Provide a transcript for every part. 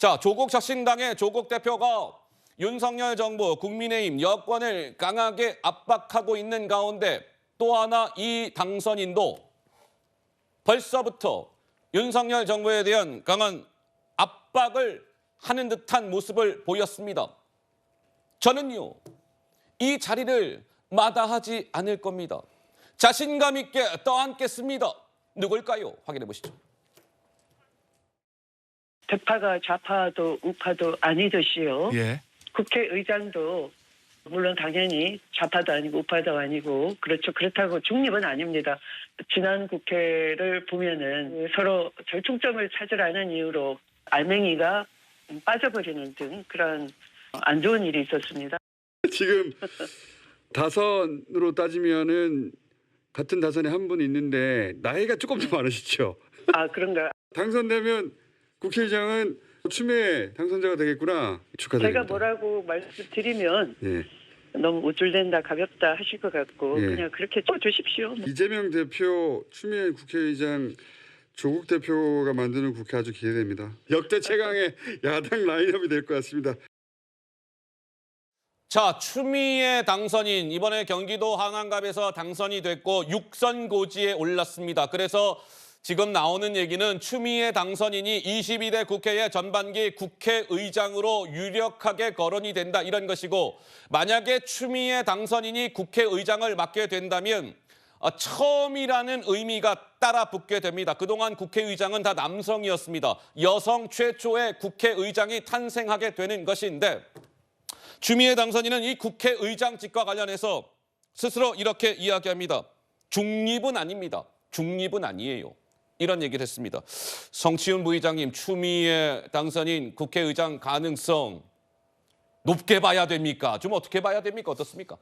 자, 조국 혁신당의 조국 대표가 윤석열 정부, 국민의힘 여권을 강하게 압박하고 있는 가운데 또 하나 이 당선인도 벌써부터 윤석열 정부에 대한 강한 압박을 하는 듯한 모습을 보였습니다. 저는요, 이 자리를 마다하지 않을 겁니다. 자신감 있게 떠안겠습니다. 누굴까요? 확인해 보시죠. 대파가 좌파도 우파도 아니듯이요. 예. 국회의장도 물론 당연히 좌파도 아니고 우파도 아니고 그렇죠. 그렇다고 중립은 아닙니다. 지난 국회를 보면은 서로 절충점을 찾으라는 이유로 알맹이가 빠져버리는 등 그런 안 좋은 일이 있었습니다. 지금 다선으로 따지면은 같은 다선에 한 분 있는데 나이가 조금 더 많으시죠? 아 그런가? 당선되면 국회의장은 추미애 당선자가 되겠구나. 축하드립니다. 제가 뭐라고 말씀드리면 예. 너무 우쭐댄다 가볍다 하실 것 같고 예. 그냥 그렇게 쳐주십시오. 이재명 대표, 추미애 국회의장, 조국 대표가 만드는 국회 아주 기대됩니다. 역대 최강의 야당 라인업이 될 것 같습니다. 자, 추미애 당선인 이번에 경기도 한강갑에서 당선이 됐고 6선 고지에 올랐습니다. 그래서 지금 나오는 얘기는 추미애 당선인이 22대 국회의 전반기 국회의장으로 유력하게 거론이 된다 이런 것이고, 만약에 추미애 당선인이 국회의장을 맡게 된다면 처음이라는 의미가 따라 붙게 됩니다. 그동안 국회의장은 다 남성이었습니다. 여성 최초의 국회의장이 탄생하게 되는 것인데, 추미애 당선인은 이 국회의장직과 관련해서 스스로 이렇게 이야기합니다. 중립은 아닙니다. 중립은 아니에요. 이런 얘기를 했습니다. 성치훈 부의장님, 추미애 당선인 국회의장 가능성 높게 봐야 됩니까? 좀 어떻게 봐야 됩니까? 어떻습니까?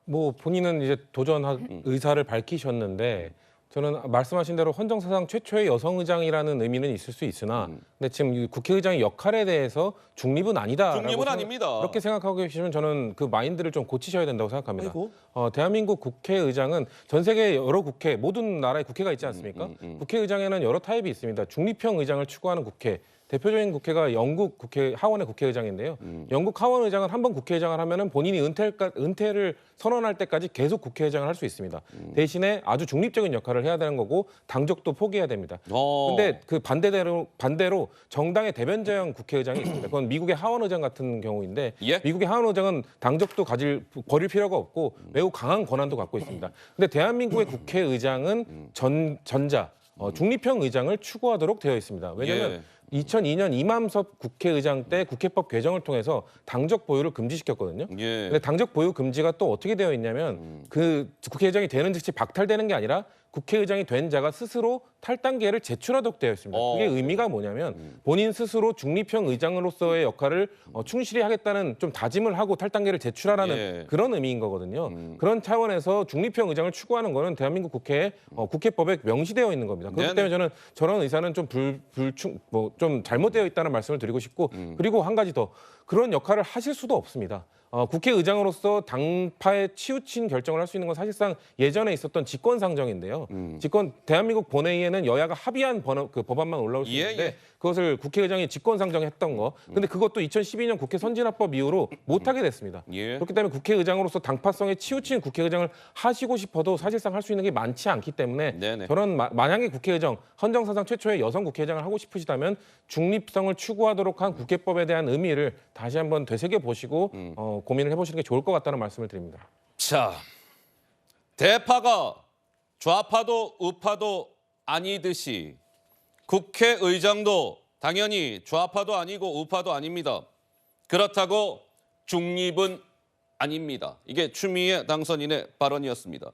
뭐 본인은 이제 도전 의사를 밝히셨는데, 저는 말씀하신 대로 헌정사상 최초의 여성 의장이라는 의미는 있을 수 있으나, 근데 지금 이 국회의장의 역할에 대해서 중립은 아니다. 중립은 아닙니다. 그렇게 생각하고 계시면 저는 그 마인드를 좀 고치셔야 된다고 생각합니다. 대한민국 국회의장은 전 세계 여러 국회, 모든 나라의 국회가 있지 않습니까? 국회의장에는 여러 타입이 있습니다. 중립형 의장을 추구하는 국회. 대표적인 국회가 영국 국회 하원의 국회의장인데요. 영국 하원 의장은 한 번 국회의장을 하면은 본인이 은퇴를 선언할 때까지 계속 국회의장을 할 수 있습니다. 대신에 아주 중립적인 역할을 해야 되는 거고 당적도 포기해야 됩니다. 근데 그 반대로 정당의 대변자형 국회의장이 있습니다. 그건 미국의 하원 의장 같은 경우인데, 예? 미국의 하원 의장은 당적도 버릴 필요가 없고 매우 강한 권한도 갖고 있습니다. 근데 대한민국의 국회의장은 전자 중립형 의장을 추구하도록 되어 있습니다. 왜냐하면 2002년 이맘섭 국회의장 때 국회법 개정을 통해서 당적 보유를 금지시켰거든요. 근데 당적 보유 금지가 또 어떻게 되어 있냐면 그 국회의장이 되는 즉시 박탈되는 게 아니라 국회의장이 된 자가 스스로 탈당계를 제출하도록 되어 있습니다. 그게 의미가 뭐냐면 본인 스스로 중립형 의장으로서의 역할을 충실히 하겠다는 좀 다짐을 하고 탈당계를 제출하라는 그런 의미인 거거든요. 그런 차원에서 중립형 의장을 추구하는 거는 대한민국 국회에 국회법에 명시되어 있는 겁니다. 그렇기 때문에 저는 저런 의사는 좀 좀 잘못되어 있다는 말씀을 드리고 싶고, 그리고 한 가지 더, 그런 역할을 하실 수도 없습니다. 국회의장으로서 당파에 치우친 결정을 할 수 있는 건 사실상 예전에 있었던 직권상정인데요. 대한민국 본회의에는 여야가 합의한 그 법안만 올라올 수 있는데 그것을 국회의장이 직권상정했던 거. 근데 그것도 2012년 국회 선진화법 이후로 못하게 됐습니다. 그렇기 때문에 국회의장으로서 당파성에 치우친 국회의장을 하시고 싶어도 사실상 할 수 있는 게 많지 않기 때문에 저는 만약에 국회의장, 헌정사상 최초의 여성 국회의장을 하고 싶으시다면 중립성을 추구하도록 한 국회법에 대한 의미를 다시 한번 되새겨보시고 고민을 해보시는 게 좋을 것 같다는 말씀을 드립니다. 자, 대파가 좌파도 우파도 아니듯이 국회의장도 당연히 좌파도 아니고 우파도 아닙니다. 그렇다고 중립은 아닙니다. 이게 추미애 당선인의 발언이었습니다.